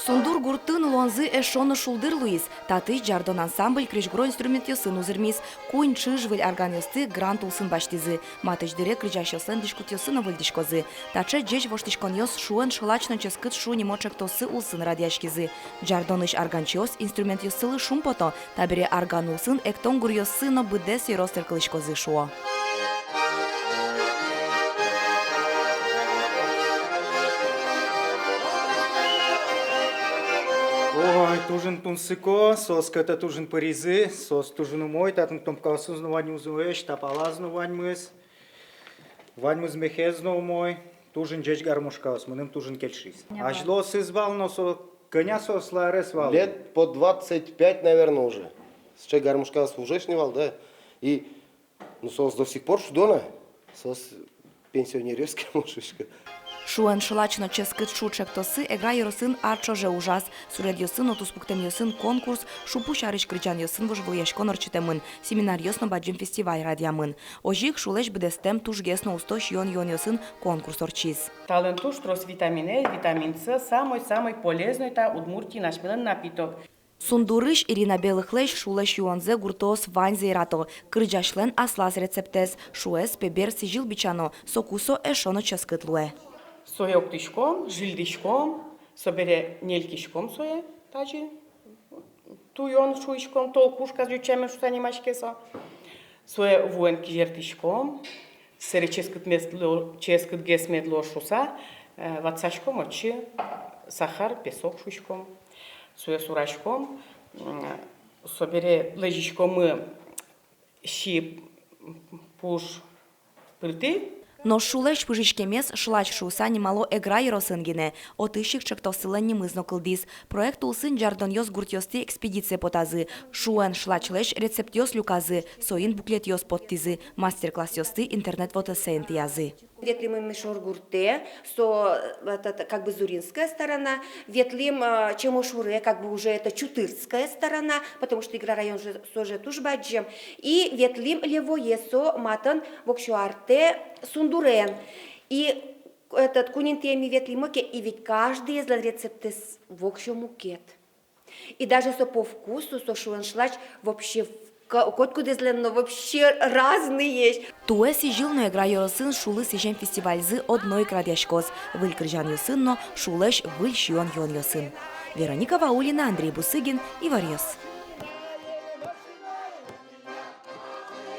Сундур гуртын лонзы эшоны шулдыр Луис, таты жардон ансамбль крижгро инструмент йосын узырмис, куин чыжвыль организты грант улсын баштизы, матыч дире крижащосын дишкут йосына выльдишкозы, таче джеч воштишкон йос шуэн шылачно ческыт шу немочек тосы улсын радиашкизы. Жардоныш органчиос инструмент йосылы шум пото, табире орган улсын эктон гур йосыно быдес йростер кылышкозы шуо. Ой, тужин тунсыко, сос ката тужин паризы, сос тужин умой, татн том калсыз вань узуэш, тапалазну ваньмыз мехезну умой, тужин джеч гармошкаус, мыным тужин кельшис. Ажло сызвал, но со коня сос ларес вал. Лет по 25, наверное, уже. С чей гармошкаус уже шнивал, да. И, ну, сос до сих пор шудона, сос пенсионеревский мужичка. Шуэн шылачно ческыт шучек тосы эгра йосын арчоже ужас. Суред йосын отуспуктем йосын конкурс, шупу шарыч кричан йосын вожвыл яшкон орчитемын. Семинар йосно баджим фестиваль радиамын. Ожик шулеш бедестем тужгесно устош йон йосын конкурс орчиз. Талентуш трос витамин Э, витамин С, самый полезный та Удмуртии наш милен напиток. Сундурыш Ирина Белыхлеш шулеш юанзе гуртос ваньзе рато. Крыджашлен аслаз рецептез. Шуэс пебер сижил бичано. Сокусо эшоно ческыт луэ. Соек тишком, жилдишком, собере нелькишком сое, тажи, туйон шуишком, толкушка зючеме шуса немашкесо, сое вуен кижертишком, сере ческыт гесмет ло шуса, ватсашком очи, сахар, песок шуишком, сое сурашком, собере лежишком щи пуш пыльты. Но шулеш пыжичкемес шлач шуса немало эгра йросынгене. Отыщик чектосылен немызно кылдис. Проект улсын жардон йос гуртьости экспедиция потазы. Шуэн шлачлеш рецепт йос люказы. Соин буклет йос подтизы. Мастер-класс йосты интернет фотосейн язы. Ветлим мешор гурте, это как бы Зуринская сторона, ветлим Чемошуре, как бы уже это Чутырская сторона, потому что игра район же тоже тужбаджем, и ветлим Левоесо матан вокшуарте Сундурен. И этот кунинтеми ветлимоке, и ведь каждый из рецепты вокшумукет. И даже со по вкусу, со шуэншлач вообще котку дезленно вообще разные есть. Туэ сижилно игра йосын шулы сижен фестивальзы одной крадяшкоз. Выль крыжан йосын, но шулеш выль щион йон йосын. Вероника Ваулина, Андрей Бусыгин и Варьос.